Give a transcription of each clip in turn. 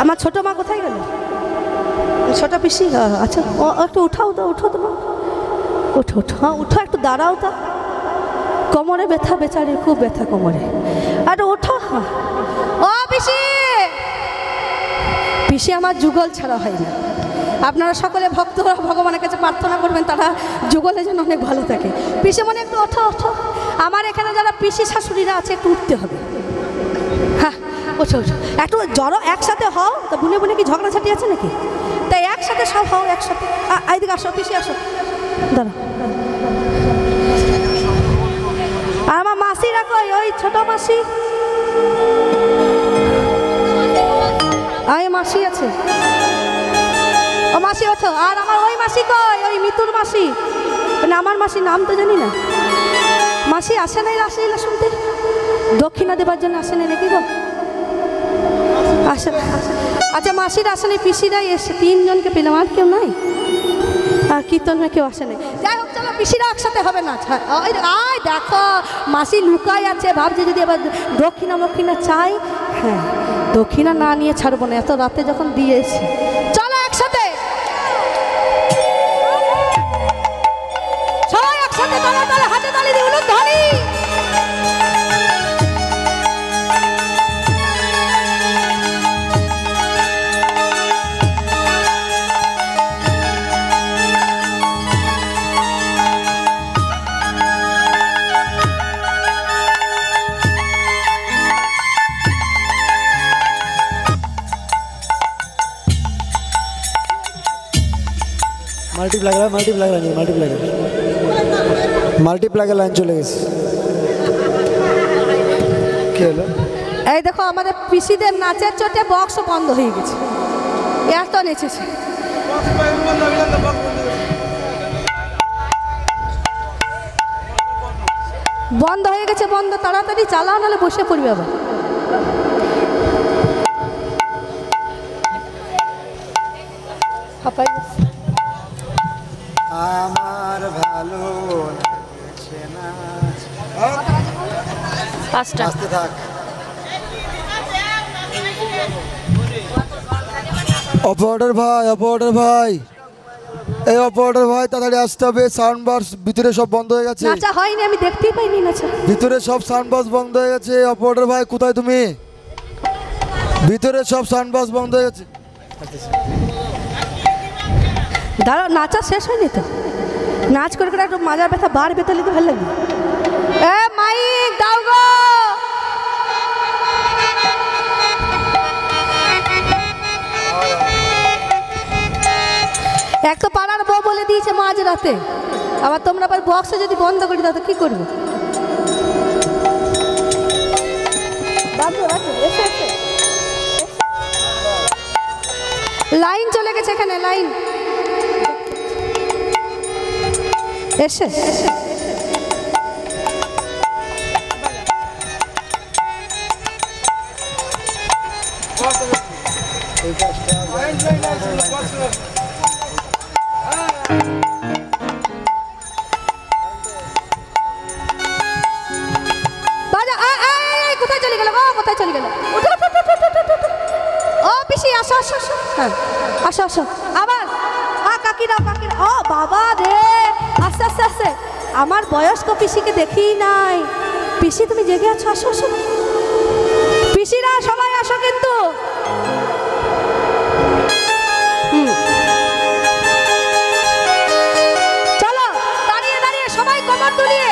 আমার ছোট মা কোথায় গেল? ছোট পিসি? আচ্ছা একটু উঠাও তো, উঠো তো, উঠো উঠো, হ্যাঁ উঠো, একটু দাঁড়াও তো, কোমরে ব্যথা, বেচারির খুব ব্যথা কোমরে, আর ওঠো। হ্যাঁ ও পিসি, পিসি আমার যুগল ছাড়া হয় না। আপনারা সকলে ভক্তরা ভগবানের কাছে প্রার্থনা করবেন তারা যুগলে যেন অনেক ভালো থাকে। পিসি মনে একটু ওঠো ওঠো, আমার এখানে যারা পিসি শাশুড়িরা আছে একটু উঠতে হবে। হ্যাঁ ওঠো ওঠো, একটু জড়ো একসাথে হও। তা বুনে বুনে কি ঝগড়াঝাটি আছে নাকি? তাই একসাথে সব হও, একসাথে। এইদিকে আসো পিসি, আসো, দাঁড়া। আর আমার মাসি রাখো, ওই ছোট মাসি, এই মাসি আছে, ও মাসি ওঠো। আর আমার ওই মাসি কই? ওই মিতুর মাসি, মানে আমার মাসি নাম তো জানি না। মাসি আসে নাই রাসলীলা শুনতে? দক্ষিণা দেবার জন্য আসে নাই নাকি গো? আসে। আচ্ছা মাসির আসে নাই, পিসিরাই এসে, তিনজনকে পেলাম, আর কেউ নাই? আর কীর্তনে কেউ আসে নাই। যাই হোক চলো, পিসিরা একসাথে হবে না। আয় দেখো মাসি লুকাই আছে, ভাবছে যদি আবার দক্ষিণা মক্ষিণা চাই। হ্যাঁ দক্ষিণা না নিয়ে ছাড়বো না, এত রাতে যখন দিয়েছি। চলো একসাথে, সবাই একসাথে, তালে তালে হাতে তালি দিয়ে উলুদ ধ্বনি। মাল্টিপ্লাগের লাইন চলে গেছে। কি হলো? এই দেখো আমাদের পিসিদের নাচের চোটে বক্স বন্ধ হয়ে গেছে, এত নেচেছে। বন্ধ হয়ে গেছে, বন্ধ, তাড়াতাড়ি চালাও নাহলে বসে পড়বে আবার। আমার ভালো লাগছে না। আসতে থাক। অপারেটর ভাই, অপারেটর ভাই, এই অপারেটর ভাই তাড়াতাড়ি আসতে হবে। সাউন্ড বক্স ভিতরে সব বন্ধ হয়ে গেছে। নাচা হয়নি, আমি দেখতেই পাইনি নাচা। ভিতরে সব সাউন্ড বক্স বন্ধ হয়ে গেছে। অপারেটর ভাই কোথায় তুমি? ভিতরে সব সাউন্ড বক্স বন্ধ হয়ে গেছে। দাঁড়াও, নাচা শেষ হয়নি তো। নাচ করে করে একটু মাজার ব্যথা বাড়বে, তাহলে তো ভালো লাগবে। এ মাইক দাও গো। এক তো পাড়ার বউ বলে দিয়েছে মাঝ রাতে, আবার তোমরা আবার বক্সে যদি বন্ধ করে দাও তো কি করবো? লাইন চলে গেছে এখানে, লাইন এসে কোথায় চলে গেল গো? কোথায় চলে গেল? ও পিসি আসো আসো আসো। হ্যাঁ আসো আসো আবার। কাকিরা কাকিরা, ও বাবা রে, আস্তে আস্তে আস্তে। আমার বয়স্ক পিসিকে দেখি নাই। পিসি তুমি জেগে আছো? আসো আসো পিসিরা, সবাই আসো কিন্তু। চলো দাঁড়িয়ে দাঁড়িয়ে সবাই কমর দুলিয়ে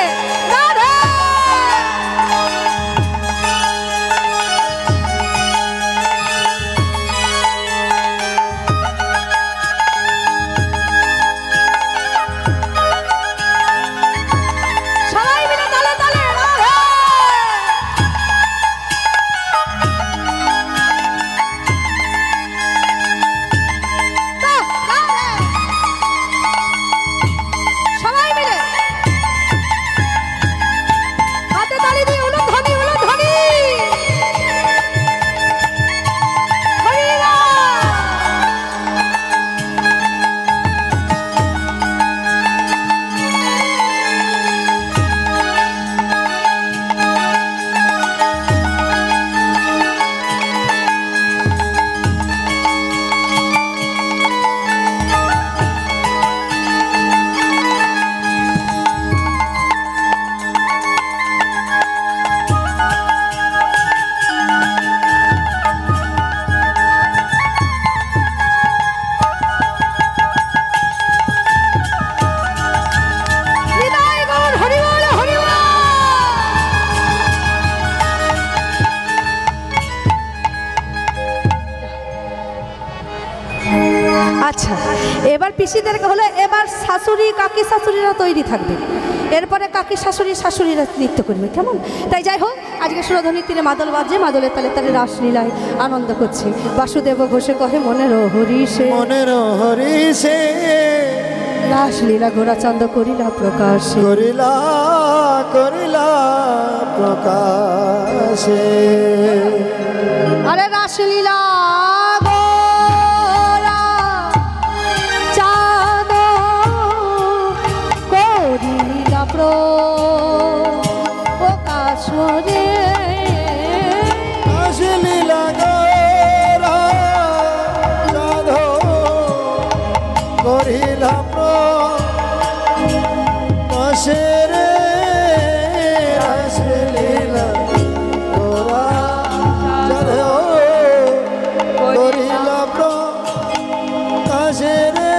আচ্ছা, এবার পিসিদেরকে হলো, এবার শাশুড়ি কাকি শাশুড়িরা তৈরি থাকবে, এরপরে কাকি শাশুড়িরা নৃত্য করবে, কেমন? তাই যাই হোক, আজকে সুরধনির তীরে মাদল বাজে, মাদলের তালে তালে রাসলীলায় আনন্দ করছে। বাসুদেব ঘোষে কহে মনের হরিষে, মনের হরিষে রাসলীলা ঘোড়াচাঁদ করিলা প্রকাশে, করিলা করিলা প্রকাশে। আরে রাসলীলা ঘোড়া চাঁদ করিলা প্রকাশে, রাসলীলা গোরা চাঁদ করিলা প্রকাশে রে। রাসলীলা গোরা চাঁদ করিলা প্রকাশে রে।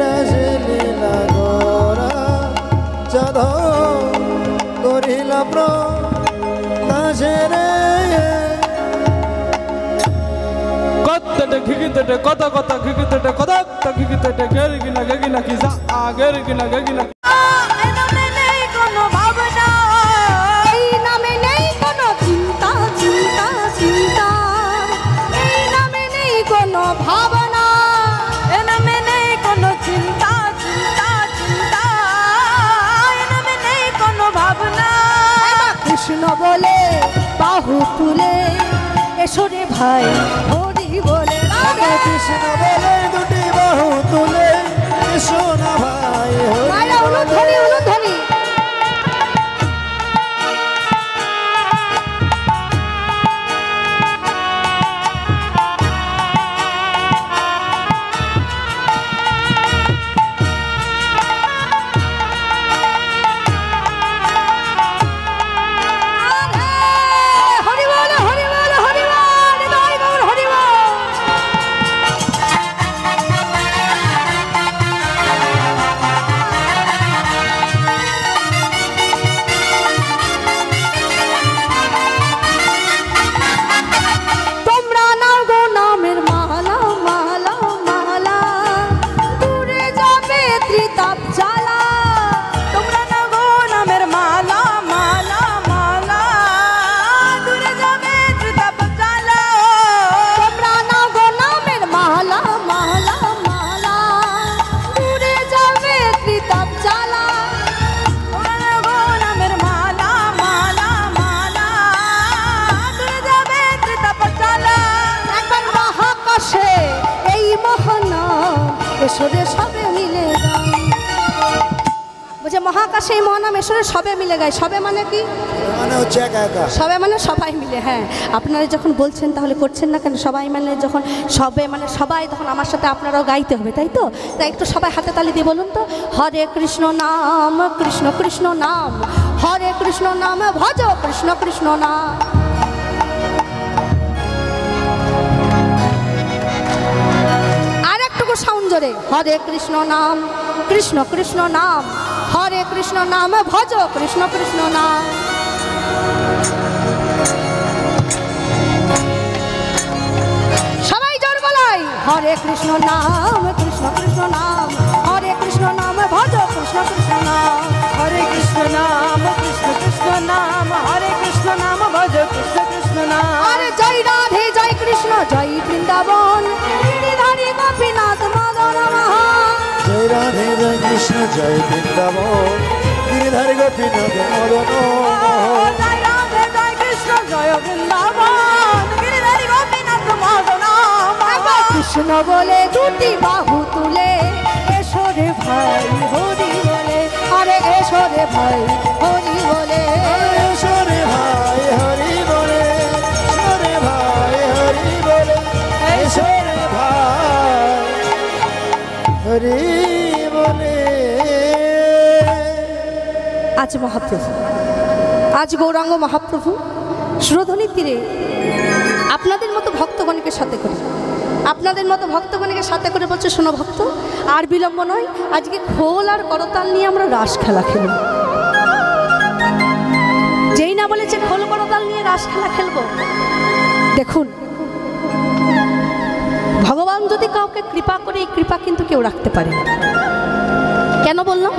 রাসলীলা গোরা চাঁদ করিলা প্রকাশে রে। কতটা ঘিগিতটা কত কত ঘিগিতটা কত কত ঘিগিতটা গেরগিনা গেগিনা কি যা গেরগিনা গেগিনা। এই নামে নেই কোনো ভাবনা, এই নামে নেই কোনো চিন্তা চিন্তা চিন্তা, এই নামে নেই কোনো ভাবনা, এই নামে নেই কোনো চিন্তা চিন্তা চিন্তা, এই নামে নেই কোনো ভাবনা। কৃষ্ণ বলে বাহু তুলে এসো রে ভাই হরি বলে, রাধে কৃষ্ণ বলে দুটি বাহু তুলে এসো না ভাই হরি বলে। উলুধ্বনি সবে মিলে গায়, বলছে মহাকাশে এই মহানামেশ্বরে সবে মিলে গায়। সবে মানে কি? মানে হচ্ছে একা একা। সবে মানে সবাই মিলে। হ্যাঁ, আপনারা যখন বলছেন তাহলে করছেন না কেন? সবাই মানে যখন সবে মানে সবাই, তখন আমার সাথে আপনারাও গাইতে হবে, তাই তো? তাই একটু সবাই হাতে তালি দিয়ে বলুন তো, হরে কৃষ্ণ নাম কৃষ্ণ কৃষ্ণ নাম, হরে কৃষ্ণ নাম ভজ কৃষ্ণ কৃষ্ণ নাম। সাউন্ড জোরে, হরে কৃষ্ণ নাম কৃষ্ণ কৃষ্ণ নাম, হরে কৃষ্ণ নাম ভজ কৃষ্ণ কৃষ্ণ নাম। সবাই জোর গলায়, হরে কৃষ্ণ নাম কৃষ্ণ কৃষ্ণ নাম, হরে কৃষ্ণ নাম ভজ কৃষ্ণ কৃষ্ণ নাম, হরে কৃষ্ণ নাম কৃষ্ণ কৃষ্ণ নাম, হরে কৃষ্ণ নাম ভজ কৃষ্ণ কৃষ্ণ নাম। আরে জয় রাধে জয় কৃষ্ণ জয় বৃন্দাবন, গিরিধারী গোপীনাথ মদন মোহন। জয় রাধে জয় কৃষ্ণ জয় বৃন্দাবন, গিরিধারী গোপীনাথ মদন মোহন। জয় রাধে জয় কৃষ্ণ জয় বৃন্দাবন, গিরিধারী গোপীনাথ মদন মোহন। কৃষ্ণ বলে দুটি বাহু তুলে এসো রে ভাই হরি বলে, আরে এসো রে ভাই হরি বলে, এসো রে ভাই হরি বলে, এসো রে ভাই হরি বলে, এসো রে ভাই হরি বলে। আজ মহাপ্রভু, আজ গৌরাঙ্গ মহাপ্রভু সুরধনির তীরে আপনাদের মতো ভক্তগণকে সাথে করে, আপনাদের মতো ভক্তগণকে সাথে করে বলছে, শোনো ভক্ত, আর বিলম্ব নয়, আজকে খোল আর করতাল নিয়ে আমরা রাস খেলা খেলব। যেই না বলেছে খোল করতাল নিয়ে রাস খেলা খেলব, দেখুন ভগবান যদি কাউকে কৃপা করে, এই কৃপা কিন্তু কেউ রাখতে পারে না। কেন বললাম?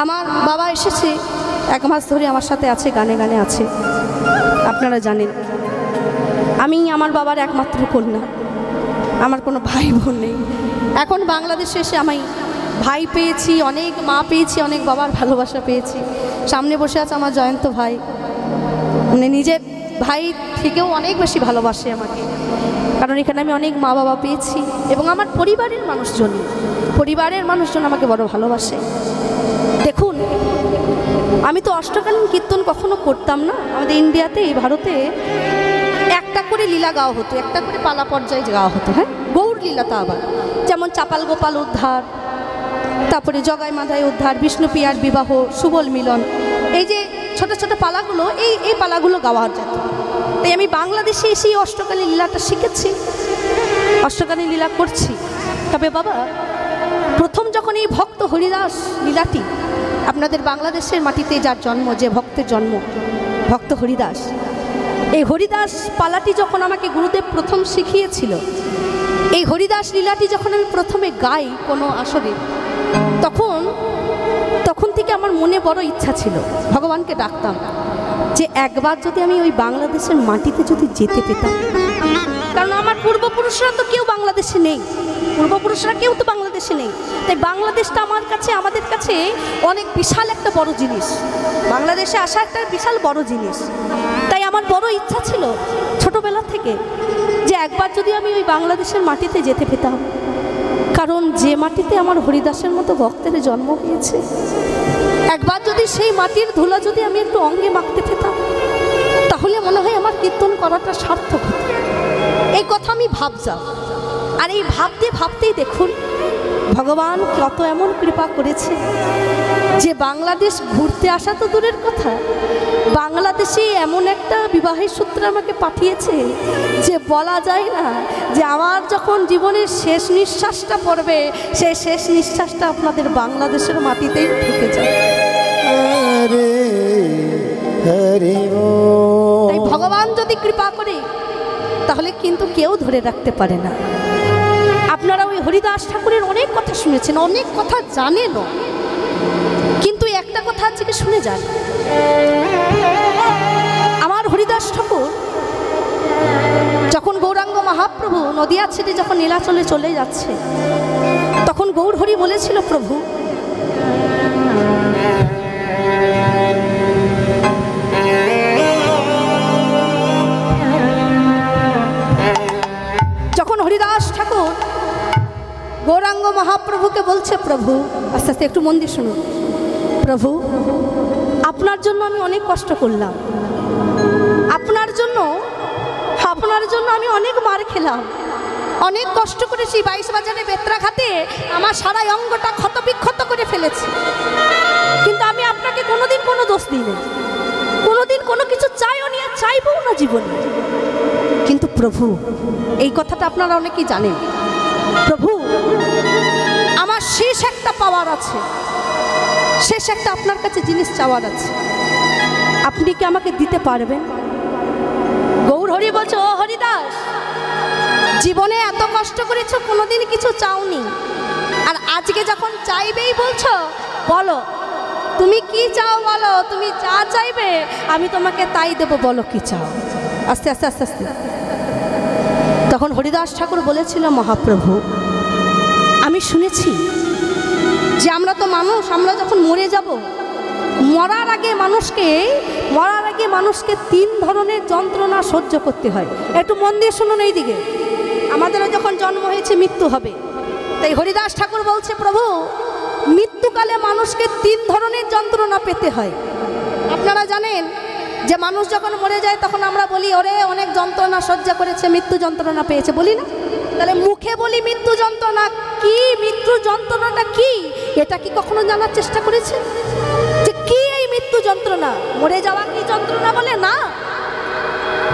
আমার বাবা এসেছে 1 মাস ধরে আমার সাথে আছে, গানে গানে আছে। আপনারা জানেন আমি আমার বাবার একমাত্র কন্যা, আমার কোনো ভাই বোন নেই। এখন বাংলাদেশে এসে আমি ভাই পেয়েছি, অনেক মা পেয়েছি, অনেক বাবার ভালোবাসা পেয়েছি। সামনে বসে আছে আমার জয়ন্ত ভাই, মানে নিজের ভাই থেকেও অনেক বেশি ভালোবাসে আমাকে, কারণ এখানে আমি অনেক মা বাবা পেয়েছি। এবং আমার পরিবারের মানুষজন আমাকে বড় ভালোবাসে। দেখুন, আমি তো অষ্টকালীন কীর্তন কখনো করতাম না। আমাদের ইন্ডিয়াতে, এই ভারতে একটা করে লীলা গাওয়া হতো, একটা করে পালা পর্যায়ে গাওয়া হতো। হ্যাঁ, গৌর লীলাটা আবার, যেমন চাপাল গোপাল উদ্ধার, তারপরে জগাই মাধাই উদ্ধার, বিষ্ণুপ্রিয়ার বিবাহ, সুবল মিলন, এই যে ছোট ছোট পালাগুলো, এই পালাগুলো গাওয়া যেত। তাই আমি বাংলাদেশে এসেই অষ্টকালীন লীলাটা শিখেছি, অষ্টকালীন লীলা করছি। তবে বাবা, প্রথম যখন এই ভক্ত হরিদাস লীলাটি আপনাদের বাংলাদেশের মাটিতে যার জন্ম, যে ভক্তের জন্ম, ভক্ত হরিদাস, এই হরিদাস পালাটি যখন আমাকে গুরুদেব প্রথম শিখিয়েছিল, এই হরিদাস লীলাটি যখন আমি প্রথমে গাই কোনো আসরে, তখন থেকে আমার মনে বড় ইচ্ছা ছিল, ভগবানকে ডাকতাম যে একবার যদি আমি ওই বাংলাদেশের মাটিতে যদি যেতে পেতাম। কারণ আমার পূর্বপুরুষরা তো কেউ বাংলাদেশে নেই, কেউ তো বাংলাদেশে নেই। তাই বাংলাদেশটা আমার কাছে, আমাদের কাছে অনেক বিশাল একটা বড় জিনিস, বাংলাদেশে আসা একটা বিশাল বড় জিনিস। তাই আমার বড় ইচ্ছা ছিল ছোটবেলা থেকে যে একবার যদি আমি ওই বাংলাদেশের মাটিতে যেতে পেতাম। কারণ যে মাটিতে আমার হরিদাসের মতো ভক্তের জন্ম হয়েছে, একবার যদি সেই মাটির ধুলা যদি আমি একটু অঙ্গে মাখতে পেতাম, তাহলে মনে হয় আমার কীর্তন করাটা সার্থক হতো। এই কথা আমি ভাবতাম। আর এই ভাবতেই দেখুন ভগবান কত এমন কৃপা করেছে যে বাংলাদেশ ঘুরতে আসা তো দূরের কথা, বাংলাদেশে এমন একটা বিবাহের সূত্র আমাকে পাঠিয়েছে যে বলা যায় না যে আমার যখন জীবনের শেষ নিঃশ্বাসটা পড়বে, সেই শেষ নিঃশ্বাসটা আপনাদের বাংলাদেশের মাটিতেই ঢুকে যায়। তাই ভগবান যদি কৃপা করে তাহলে কিন্তু কেউ ধরে রাখতে পারে না। আপনারা ওই হরিদাস ঠাকুরের অনেক কথা শুনেছেন, অনেক কথা জানেনও, কিন্তু একটা কথা আজকে শুনে যান। আমার হরিদাস ঠাকুর যখন গৌরাঙ্গ মহাপ্রভু নদিয়া ছেড়ে যখন নীলাচলে চলে যাচ্ছে, তখন গৌর হরি বলেছিল, প্রভু যখন হরিদাস ঠাকুর গৌরাঙ্গ মহাপ্রভুকে বলছে, প্রভু, আস্তে আস্তে একটু মন দিয়ে শুনুন, প্রভু আপনার জন্য আমি অনেক কষ্ট করলাম, আপনার জন্য আমি অনেক মার খেলাম, অনেক কষ্ট করেছি, 22 বাজারে বেত্রাঘাতে আমার সারা অঙ্গটা ক্ষত বিক্ষত করে ফেলেছি, কিন্তু আমি আপনাকে কোনোদিন কোনো দোষ দিইনি, কোনোদিন কোনো কিছু চাইও নি, আর চাইবো না জীবনে। কিন্তু প্রভু, এই কথাটা আপনারা অনেকেই জানেন, প্রভু আমার শেষ একটা পাওয়ার আছে, শেষ একটা আপনার কাছে জিনিস চাওয়ার আছে, আপনি কি আমাকে দিতে পারবেন? গৌর হরি বলছে, ও হরিদাস, জীবনে এত কষ্ট করেছো, কোনোদিন কিছু চাওনি, আর আজকে যখন চাইবেই বলছো, বলো তুমি কি চাও, বলো তুমি যা চাইবে আমি তোমাকে তাই দেব, বলো কি চাও। আস্তে আস্তে আস্তে আস্তে তখন হরিদাস ঠাকুর বলেছিল, মহাপ্রভু আমি শুনেছি যে আমরা তো মানুষ, আমরা যখন মরে যাব, মরার আগে মানুষকে 3 ধরনের যন্ত্রণা সহ্য করতে হয়। একটু মন দিয়ে শুনুন, এই দিকে আমাদেরও যখন জন্ম হয়েছে মৃত্যু হবে। তাই হরিদাস ঠাকুর বলছে, প্রভু মৃত্যুকালে মানুষকে 3 ধরনের যন্ত্রণা পেতে হয়। আপনারা জানেন যে মানুষ যখন মরে যায় তখন আমরা বলি, ওরে অনেক যন্ত্রণা সহ্য করেছে, মৃত্যু যন্ত্রণা পেয়েছে, বলি না? তাহলে মুখে বলি মৃত্যু যন্ত্রণা কি, মৃত্যু যন্ত্রণাটা কি, এটা কি কখনো জানার চেষ্টা করেছেন যে কি এই মৃত্যু যন্ত্রণা? মরে যাওয়া কি যন্ত্রণা বলে না?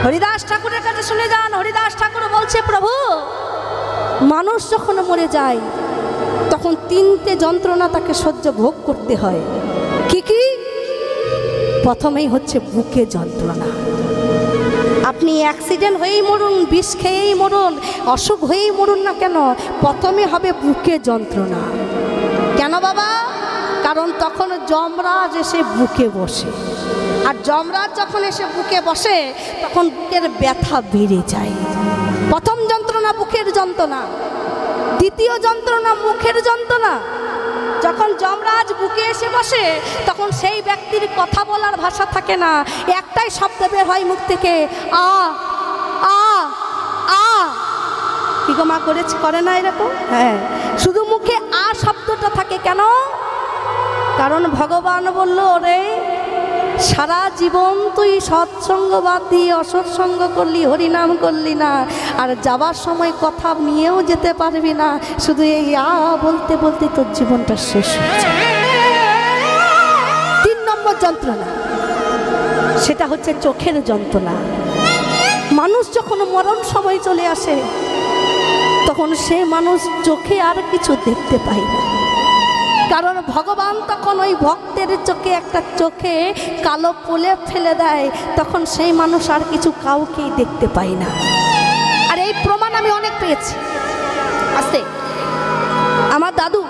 হরিদাস ঠাকুরের কাছে শুনে যান। হরিদাস ঠাকুর বলছে, প্রভু মানুষ যখন মরে যায় তখন 3টে যন্ত্রণা তাকে সহ্য ভোগ করতে হয়। কি কি? প্রথমেই হচ্ছে বুকে যন্ত্রণা। আপনি অ্যাক্সিডেন্ট হয়েই মরুন, বিষ খেয়েই মরুন, অসুখ হয়েই মরুন না কেন, প্রথমে হবে বুকে যন্ত্রণা। কেন বাবা? কারণ তখন যমরাজ এসে বুকে বসে, আর যমরাজ যখন এসে বুকে বসে তখন বুকের ব্যথা বেড়ে যায়। প্রথম যন্ত্রণা বুকের যন্ত্রণা, দ্বিতীয় যন্ত্রণা মুখের যন্ত্রণা। যখন যমরাজ বুকে এসে বসে তখন সেই ব্যক্তির কথা বলার ভাষা থাকে না, একটাই শব্দ বের হয় মুখ থেকে, আ আ আ। কি গো মা করে না এরকম? হ্যাঁ, শুধু মুখে আ শব্দটা থাকে। কেন? কারণ ভগবান বলল, ওরে সারা জীবন তুই সৎসঙ্গ বাদ দিয়ে অসৎসঙ্গ করলি, হরিনাম করলি না, আর যাবার সময় কথা নিয়েও যেতে পারবি না, শুধু এই আ বলতে বলতে তোর জীবনটা শেষ হয়ে যায়। 3 নম্বর যন্ত্রণা, সেটা হচ্ছে চোখের যন্ত্রণা। মানুষ যখন মরণ সময় চলে আসে তখন সে মানুষ চোখে আর কিছু দেখতে পায় না, কারণ ভগবান তখন ওই ভক্তের চোখে একটা চোখে কালো প্রলেপ ফেলে দেয়, তখন সেই মানুষ আর কিছু কাউকেই দেখতে পায় না। আর এই প্রমাণ আমি অনেক পেয়েছি। আস্তে, আমার দাদু,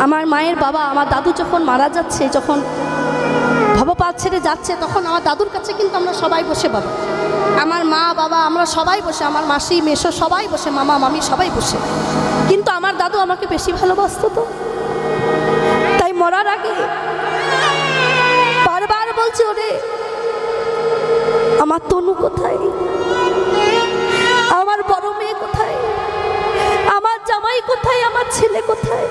আমার মায়ের বাবা, আমার দাদু যখন মারা যাচ্ছে, যখন ভবপাত ছেড়ে যাচ্ছে, তখন আমার দাদুর কাছে কিন্তু আমরা সবাই বসে, বাবা, আমার মা, বাবা, আমরা সবাই বসে, আমার মাসি, মেসো সবাই বসে, মামা, মামি সবাই বসে। কিন্তু আমার দাদু আমাকে বেশি ভালোবাসতো, তো তাই মরার আগে বারবার বলছে, ওরে আমার তনু কোথায়, আমার বড় মেয়ে কোথায়, আমার জামাই কোথায়, আমার ছেলে কোথায়?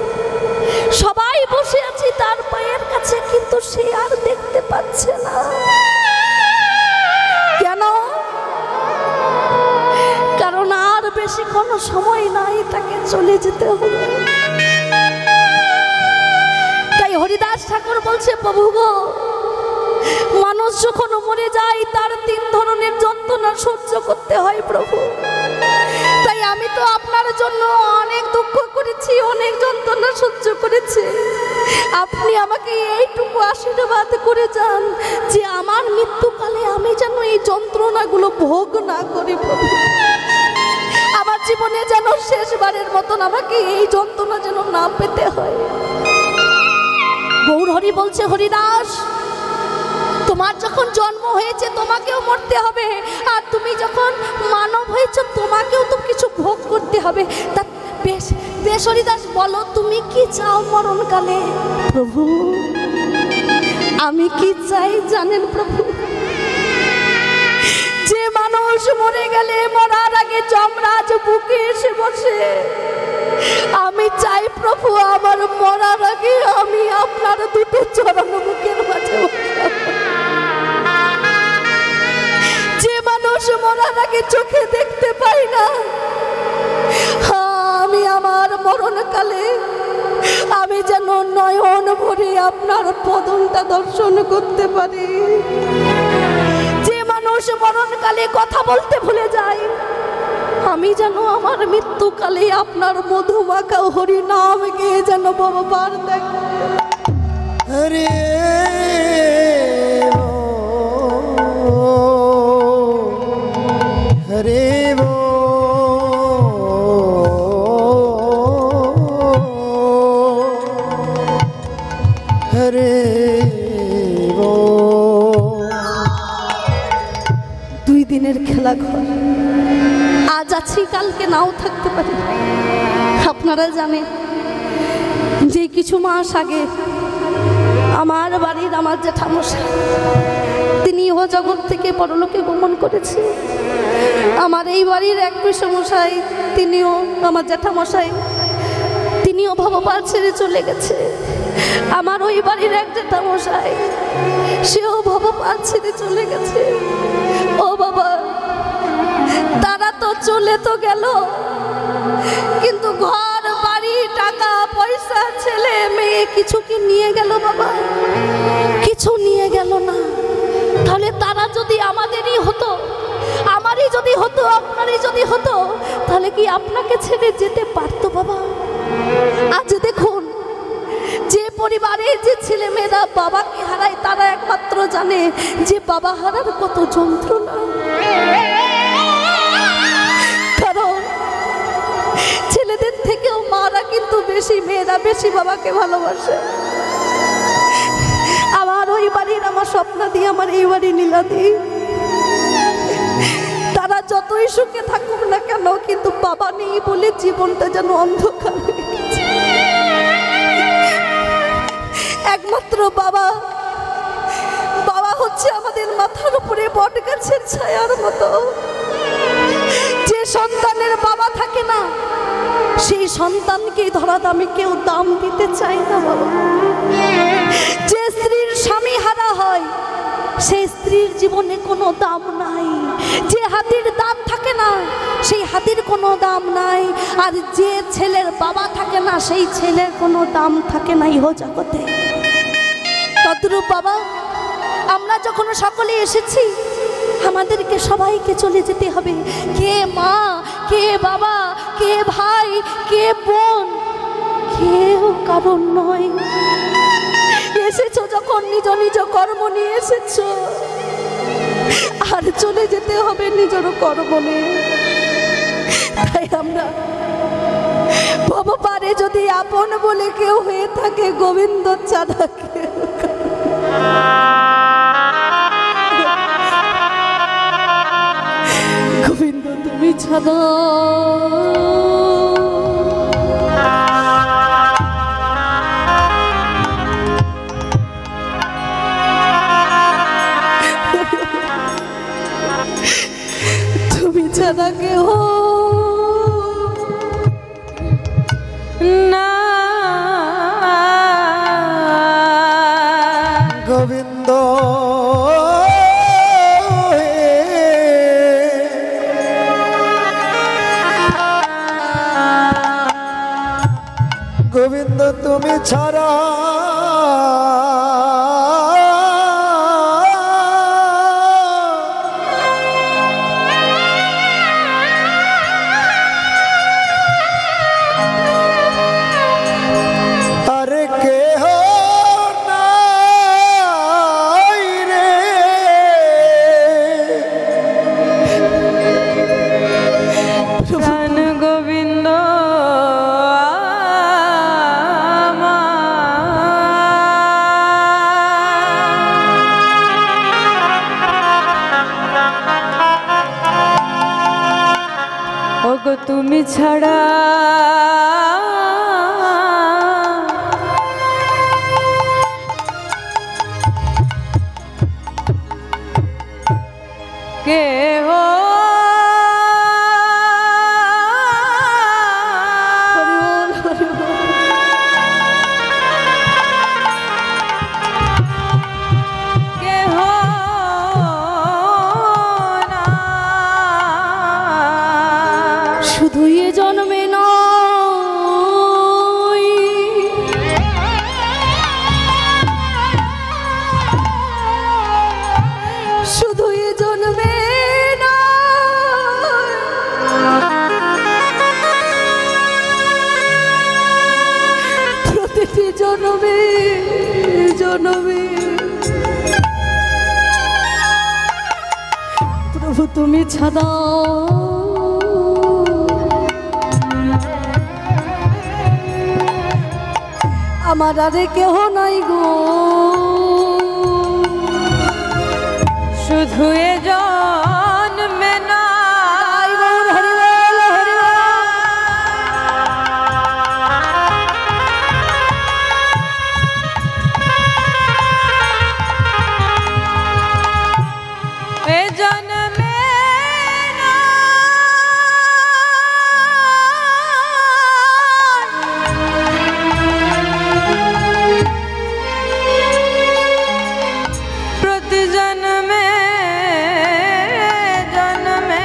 সবাই বসে আছি তার পায়ের কাছে, কিন্তু সে আর দেখতে পাচ্ছে না। কেন? কারণ আর বেশি কোনো সময় নাই, তাকে চলে যেতে হবে। তাই হরিদাস ঠাকুর বলছে, প্রভু গো, মানুষ যখন মরে যায় তার 3 ধরনের যন্ত্রণা সহ্য করতে হয় প্রভু। তাই আমি তো আপনার জন্য অনেক দুঃখ করেছি, অনেক যন্ত্রণা সহ্য করেছি। আপনি আমাকে এইটুকু আশীর্বাদ করে যান যে আমার মৃত্যুকালে আমি যেন এই যন্ত্রণাগুলো ভোগ না করি প্রভু। আমার জীবনে যেন শেষবারের মতন আমাকে এই যন্ত্রণা যেন না পেতে হয়। গৌর হরি বলছে, হরিদাস, তোমার যখন জন্ম হয়েছে তোমাকেও মরতে হবে, আর তুমি যখন মানব হয়েছ তোমাকেও তো কিছু ভোগ করতে হবে। তা বেশ বেশ হরিদাস, বলো তুমি কি চাও মরণকালে? প্রভু, আমি কি চাই জানেন প্রভু? যে মানুষ মরে গেলে মরার আগে যমরাজ বুকে এসে বসে, আমি চাই প্রভু আমার মরার আগে আমি আপনার 2 চরণ বুকের মাঝে যে মানুষ মরার আগে চোখে দেখতে পাই না, আমি আমার মরণকালে আমি যেন নয়ন ভরে আপনার পদমটা দর্শন করতে পারি। যে মানুষ মরণকালে কথা বলতে ভুলে যায়, আমি যেন আমার মৃত্যুকালে আপনার মধুমাখা হরি নাম গিয়ে যেন বাবার দেখে। হরে হরে হরে 2 দিনের খেলা ঘর, আজ আছি কালকে নাও থাকতে পারি। আপনারা জানেন যে কিছু মাস আগে আমার বাড়ির আমার জ্যাঠামশাই, তিনি ও জগৎ থেকে পরলোকে গমন করেছে। আমার এই বাড়ির এক পিসমশাই, তিনিও আমার জ্যাঠামশাই, তিনিও ভবপাত ছেড়ে চলে গেছে। আমার ওই বাড়ির এক জ্যাঠামশাই, সেও ভবপাত ছেড়ে চলে গেছে। ও বাবা, তারা তো চলে তো গেল, কিন্তু ঘর বাড়ি টাকা পয়সা ছেলে মেয়ে কিছু কি নিয়ে গেল বাবা? কিছু নিয়ে গেল না। তাহলে তারা যদি আমাদেরই হতো, আমারই যদি হতো, আপনারই যদি হতো, তাহলে কি আপনাকে ছেড়ে যেতে পারতো বাবা? আজ দেখুন, যে পরিবারের যে ছেলে মেয়েরা বাবাকে হারায় তারা একমাত্র জানে যে বাবা হারার কত যন্ত্রণা। কারণ ছেলেদের থেকেও মারা কিন্তু বেশি, মেয়েরা বেশি বাবাকে ভালোবাসে। আমার ওই বাড়ির আমার স্বপ্নাদি, আমার এই বাড়ি নীলাদি, তারা যতই সুখে থাকুক না কেন কিন্তু বাবা নেই বলে জীবনটা যেন অন্ধকার হয়ে গেছে। একমাত্র বাবা, বাবা হচ্ছে আমাদের মাথার উপরে বট গাছের ছায়ার মতো। যে সন্তানের বাবা থাকে না সেই সন্তানকে ধরা দামে কেউ দাম দিতে চায় না বাবা। যে স্ত্রীর স্বামী হারা হয় সেই স্ত্রীর জীবনে কোনো দাম নাই। যে হাতির দাঁত থাকে না সেই হাতির কোনো দাম নাই। আর যে ছেলের বাবা থাকে না সেই ছেলের কোনো দাম থাকে না ইহ জগতে। তদ্রূপ বাবা, আমরা যখন সকলে এসেছি আমাদেরকে সবাইকে চলে যেতে হবে। কে মা, কে বাবা, কে ভাই, কে বোন, কেউ কারণ নয়। এসেছো যখন নিজ নিজ কর্ম নিয়ে এসেছো, আর চলে যেতে হবে নিজের কর্ম নিয়ে। তাই আমরা বাবা পারে যদি আপন বলে কেউ হয়ে থাকে গোবিন্দ ছাড়া কেউ। গোবিন্দ তুমি ছাড়া তুমি ছাড়া কেউ না। গোবিন্দ গোবিন্দ তুমি ছাড়া আরে কেহ নাই রে। প্রাণ গোবিন্দ ওগো তুমি ছাড়া কেহ কেহ না। শুধু এ জন্মে নয়, শুধু এ জন্মে নয়, প্রতিটি জন্মে জন্মে প্রভু তুমি ছাড়া আমার আরে কেহ নাই গো। শুধু এ জন্মে না। এ জন্মে না। প্রতি জন্মে জন্মে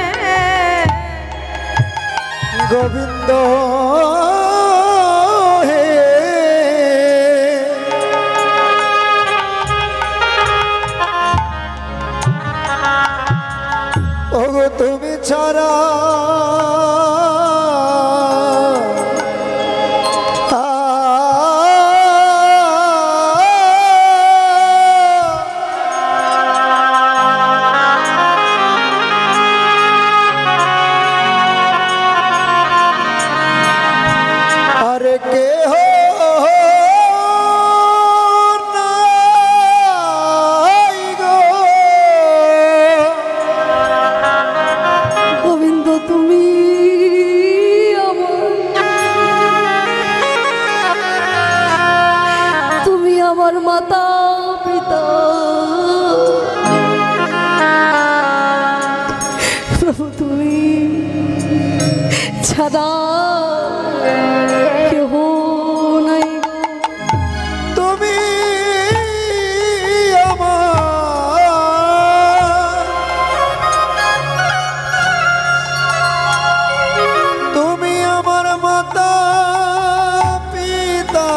গোবিন্দ হে ওগো তুমি ছাড়া ছাড়া কেহ নাই গো। তুমি আমার, তুমি আমার মাতা পিতা,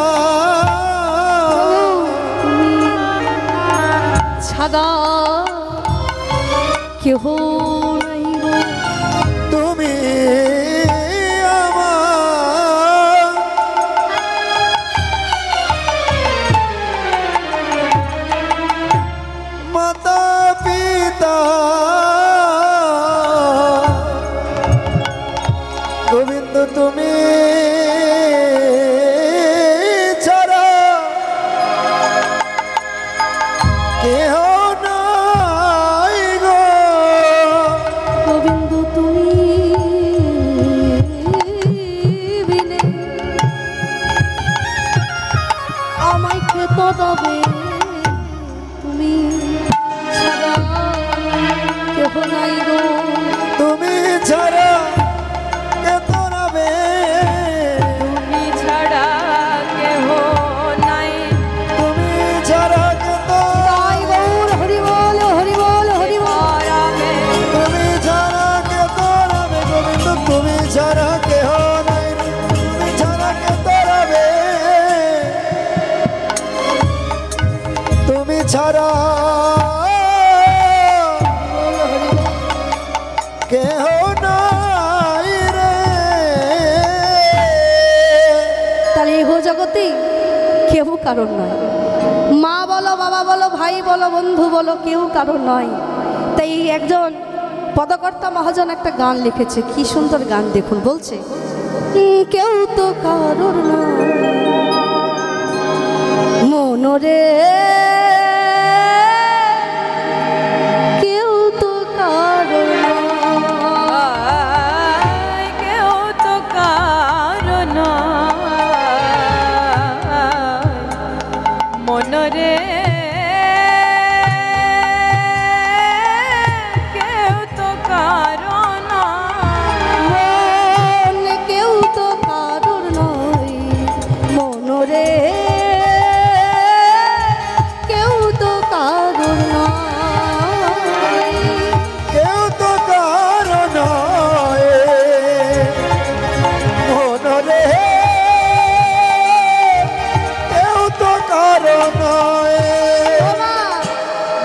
ছাড়া কেহ নাই গো। তুমি আমার মাতা পিতা, গোবিন্দ তুমি ছাড়া কেহ নাই গো। গোবিন্দ তুমি বিনে আমায় খেত দেবে, তুমি ছাড়া কেহ নাই গো। তুমি ছাড়া কে তোরাবে, তুমি ছাড়া কেহ নাই। তুমি ছাড়া কে তাই গৌর হরি বল হরি বল হরি বল। পরাবে তুমি ছাড়া কে তোরাবে, গোবিন্দ তুমি ছাড়া কেহ নাই, তুমি ছাড়া কে তোরাবে, তুমি ছাড়া কেহ নাই রে। তাহলে এহ জগতে কেউ কারণ নয়। মা বলো, বাবা বলো, ভাই বলো, বন্ধু বলো, কেউ কারণ নয়। তাই একজন পদকর্তা মহাজন একটা গান লিখেছে, কি সুন্দর গান দেখুন। বলছে কেউ তো কারোর নয় মনরে, কেউ তো কারোর নয়। কেউ তো কারণ মনরে, কেউ তো কারণ মন কেউ তো কারোর নয় মনরে, কেউ তো কারোর নয়। কেউ তো কারণ নয় মনরে, কেউ তো কারণ নয়। বাবা,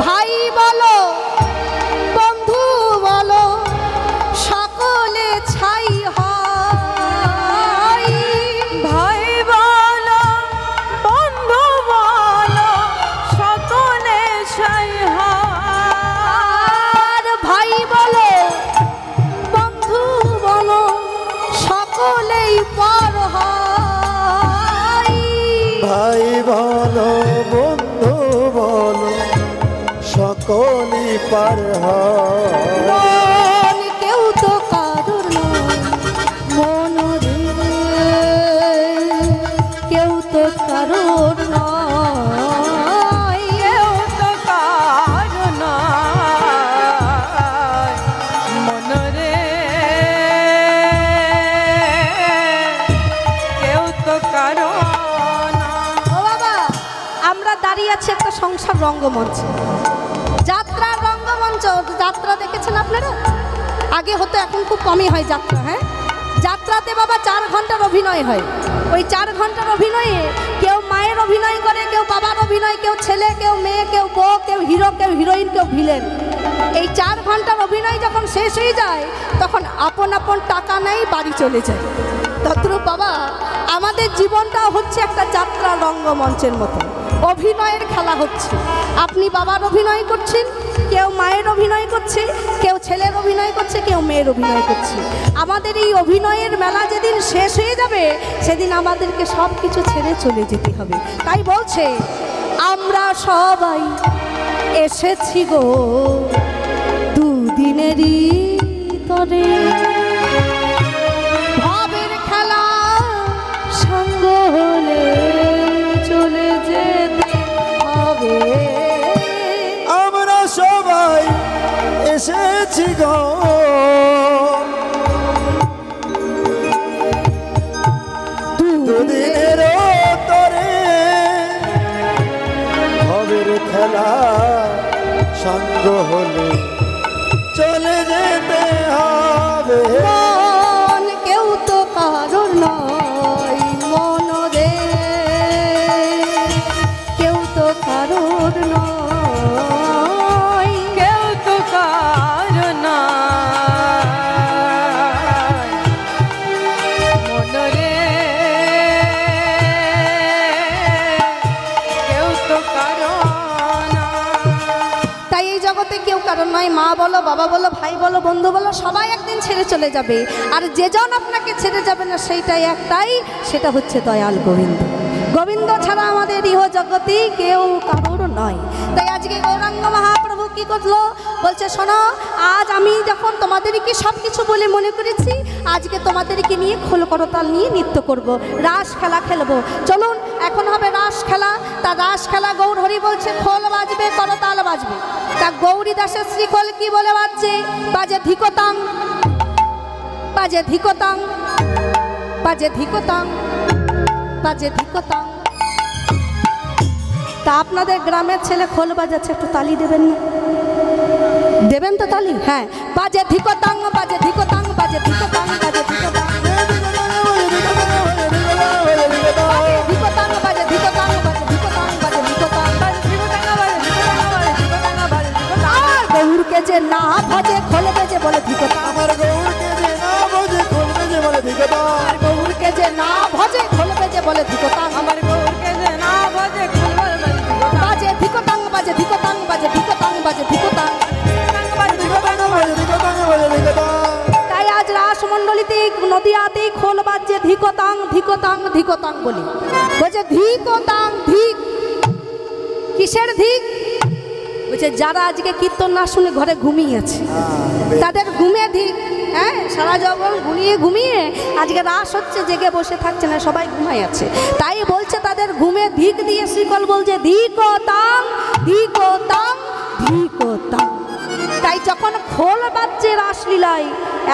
ভাই বলো, বন্ধু বলো, সকলে ছাই হয়। ভাই বলো, বন্ধু বলো, সকলে ছাই আর ভাই বলো, বন্ধু বলো, সকলেই পার হয়। ভাই বলো, বন্ধু বলো, সকলই পার হয়। মন কেউ তো কারোর নয় মনরে, কেউ তো কারোর নয়। কেউ তো কারণ মনরে, কেউ তো কারণ। ও বাবা, আমরা দাঁড়িয়ে আছি একটা সংসার রঙ্গমঞ্চে, যাত্রার রঙ্গমঞ্চ। যাত্রা দেখেছেন আপনারা? আগে হতো, এখন খুব কমই হয় যাত্রা। হ্যাঁ, যাত্রাতে বাবা 4 ঘন্টার অভিনয় হয়। ওই 4 ঘন্টার অভিনয়ে কেউ মায়ের অভিনয় করে, কেউ বাবার অভিনয়, কেউ ছেলে, কেউ মেয়ে, কেউ বউ, কেউ হিরো, কেউ হিরোইন, কেউ ভিলেন। এই 4 ঘন্টার অভিনয় যখন শেষ হয়ে যায়, তখন আপন আপন টাকা নেই, বাড়ি চলে যায়। তদ্রূপ বাবা, আমাদের জীবনটাও হচ্ছে একটা যাত্রা রঙ্গমঞ্চের মতো, অভিনয়ের খেলা হচ্ছে। আপনি বাবার অভিনয় করছেন, কেউ মায়ের অভিনয় করছে, কেউ ছেলের অভিনয় করছে, কেউ মেয়ের অভিনয় করছে। আমাদের এই অভিনয়ের মেলা যেদিন শেষ হয়ে যাবে, সেদিন আমাদেরকে সব কিছু ছেড়ে চলে যেতে হবে। তাই বলছে, আমরা সবাই এসেছি গো দুদিনেরই তরে, ভাবের খেলা সঙ্গ হলে চলে যেতে হবে। আমরা সবাই এসেছি গো বেলা সঙ্গ হলে চলে যেতে হবে। মন কেউ তো কারোর নয়, মন রে কেউ তো কারোর নয়, কেউ তো কারো নয়, মন রে কেউ তো কারো নয়। তাই এই জগতে কেউ কারণ নয়। মা বলো, বাবা বলো, ভাই বলো, বন্ধু বলো, সবাই একদিন ছেড়ে চলে যাবে। আর যেজন আপনাকে ছেড়ে যাবে না সেইটাই একটাই, সেটা হচ্ছে দয়াল গোবিন্দ। গোবিন্দ ছাড়া আমাদের ইহ জগতে কেউ কারোর নয়। তাই আজকে গৌরাঙ্গ মহাপ্রভু কি করলো, বলছে শোনো, আজ আমি যখন তোমাদেরকে সব কিছু বলে মনে করেছি, আজকে তোমাদেরকে নিয়ে খোল করতাল নিয়ে নৃত্য করব, রাস খেলা খেলবো। চলুন, এখন হবে রাস খেলা। তা রাস খেলা গৌর হরি বলছে খোল বাজবে, করতাল বাজবে। তা গৌরী দাসের শ্রীখোল কি বলে বাজছে? বাজে ধিকতাং, বাজে ধিকতাং, বাজে ধিকতাং, বাজে ধিকতাং। তা আপনাদের গ্রামের ছেলে খোল বাজাচ্ছে, একটু তালি দেবেন না? দেবেন তো তালি? হ্যাঁ, বাজে ধিকতাং, বাজে ধিকতাং, বাজে ধিকতাং, বাজে ধিকতাং, ধিকতাং, বাজে ধিকতাং, বাজে ধিকতাং, বাজে ধিকতাং। আর গৌরকে যে না ভজে খোল বেজে বলে ধিকতাং, আমার গৌরকে যে না বোঝে খুলবে যে বলে দিগতা। আর গৌরকে যে না ভজে খোল বেজে বলে ধিকতাং। আমার গৌরকে যে না বাজে খুলবার বাজে ধিকতাং, বাজে ধিকতাং, বাজে ধিকতাং, বাজে ধিকতাং। তাই আজ রাসমণ্ডলীতে নদিয়াতে খোল বাজছে ধিকতাং, ধিকতাং, ধিকতাং বলি। বলছে ধিকতাং, ধিক কিসের ধিক? বলছে যারা আজকে কীর্তন না শুনে ঘরে ঘুমিয়ে আছে তাদের ঘুমে ধিক। হ্যাঁ, সারা জগৎ ঘুমিয়ে ঘুমিয়ে আজকে রাস হচ্ছে, জেগে বসে থাকছে না, সবাই ঘুমাই আছে। তাই বলছে তাদের ঘুমে ধিক দিয়ে শ্রীকল বলছে ধিকতাং, ধিকতাং, ধিকতাং। তাই যখন খোল বাজছে রাসলীলায়,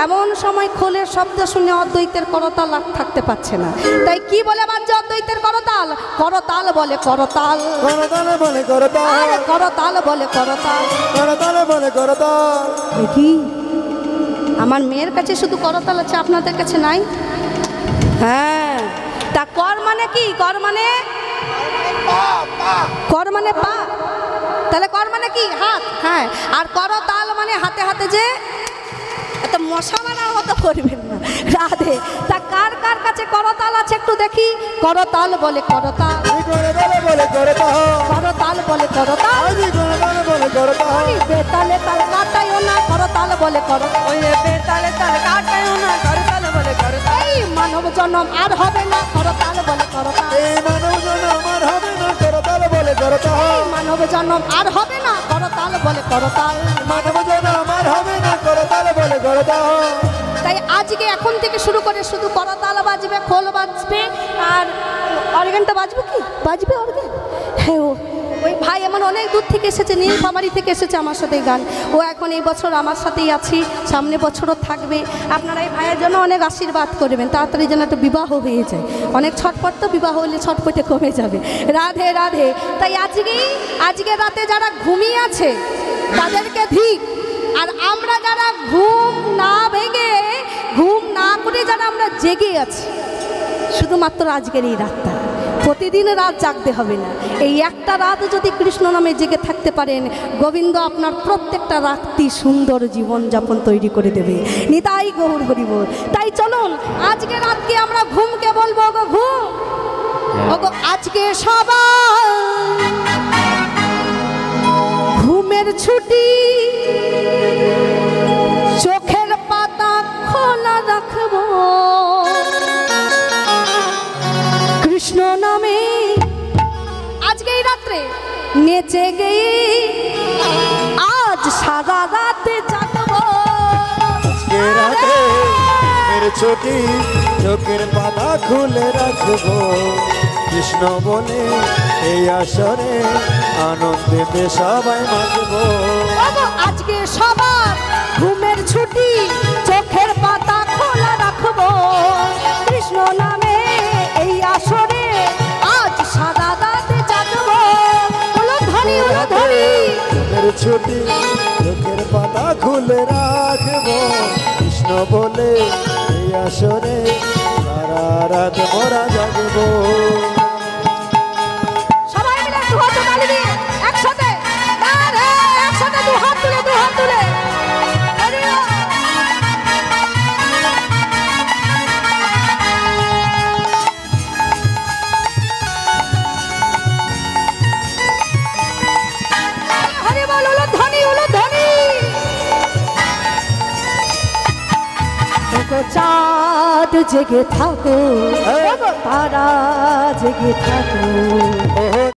এমন সময় খোলের শব্দ শুনে অদ্বৈতের করতাল আর থাকতে পারছে না। তাই কি বলে বাজছে অদ্বৈতের করতাল? করতাল বলে করতাল, করতাল বলে করতাল, আরে করতাল বলে করতাল। করতাল বলে করতাল। দেখি আমার মেয়ের কাছে শুধু করতাল আছে, আপনাদের কাছে নাই? হ্যাঁ, তা কর মানে কি? কর মানে কর মানে পা, তাহলে কর মানে কি? হাত। হ্যাঁ, আর করতাল মানে হাতে হাতে যে এত মশা মারার মতো করবেন না, রাধে। তা কার কার কাছে করতাল আছে একটু দেখি? করতাল বলে করতাল, করতাল বলে করতাল, করতাল বলে করতাল। করতাল বলে করতাল। বেতালে তাল কাটাইও না, করতাল বলে করতাল। ওই বেতালে তাল কাটায়ও না, করতাল বলে করতাল। এই মানব জন্ম আর হবে না, করতাল বলে করতাল। এই মানব জন্ম আমার হবে না, করতাল বলে করতাল। এই মানব জন্ম আর হবে না, করতাল বলে করতাল। মানব জন্ম আমার হবে না, করতাল বলে করতাল। তাই আজকে এখন থেকে শুরু করে শুধু করতাল বাজবে, খোল বাজবে, আর অর্গানটা বাজবে। কি বাজবে? অর্গান। হ্যাঁ, ওই ভাই আমার অনেক দূর থেকে এসেছে, নীলফামারী থেকে এসেছে আমার সাথে গান। ও এখন এই বছর আমার সাথেই আছি, সামনে বছরও থাকবে। আপনারা এই ভাইয়ের জন্য অনেক আশীর্বাদ করবেন, তাড়াতাড়ি যেন একটা বিবাহ হয়ে যায়। অনেক ছটপট, তো বিবাহ হলে ছটপটে কমে যাবে। রাধে রাধে। তাই আজকে রাতে যারা ঘুমিয়ে আছে তাদেরকে ধিক। আর আমরা যারা ঘুম না ভেঙে, ঘুম না করে যারা আমরা জেগে আছি, শুধুমাত্র আজকের এই রাতটা, প্রতিদিন রাত জাগতে হবে না। এই একটা রাত যদি কৃষ্ণ নামে জেগে থাকতে পারেন, গোবিন্দ আপনার প্রত্যেকটা রাতটি সুন্দর জীবনযাপন তৈরি করে দেবে। নিতাই গৌর হরিবল। তাই চলুন আজকে রাতকে আমরা ঘুমকে বলবো, গো ঘুম, ওগো আজকে সবাই ঘুমের ছুটি, চোখের পাতা খোলা রাখবো, কৃষ্ণ নামে আজকে এই রাত্রে নেচে গিয়ে আজ সারা রাতে জাগবো। আজকে রাতে মেরে ছুটি, চোখের পাতা খুলে রাখবো, কৃষ্ণ বলে এই আসরে আনন্দেতে সবাই মাতবো। আজকে সবার ঘুমের ছুটি, চোখের পাতা খোলা রাখবো, কৃষ্ণ নামে এই আসরে আজ সারা রাতে জাগবো। উলুধ্বনি উলুধ্বনি ছুটি চোখের পাতা খুলে রাখবো কৃষ্ণ বলে এই আসরে সারা রাত মোরা জাগবো সবাই মিলে দু হাত তালি দিয়ে একসাথে আরে একসাথে দু হাত তুলে আরে হরি বল হলো ধনী ওগো চাঁদ জেগে থাকো ওগো তারা জেগে থাকো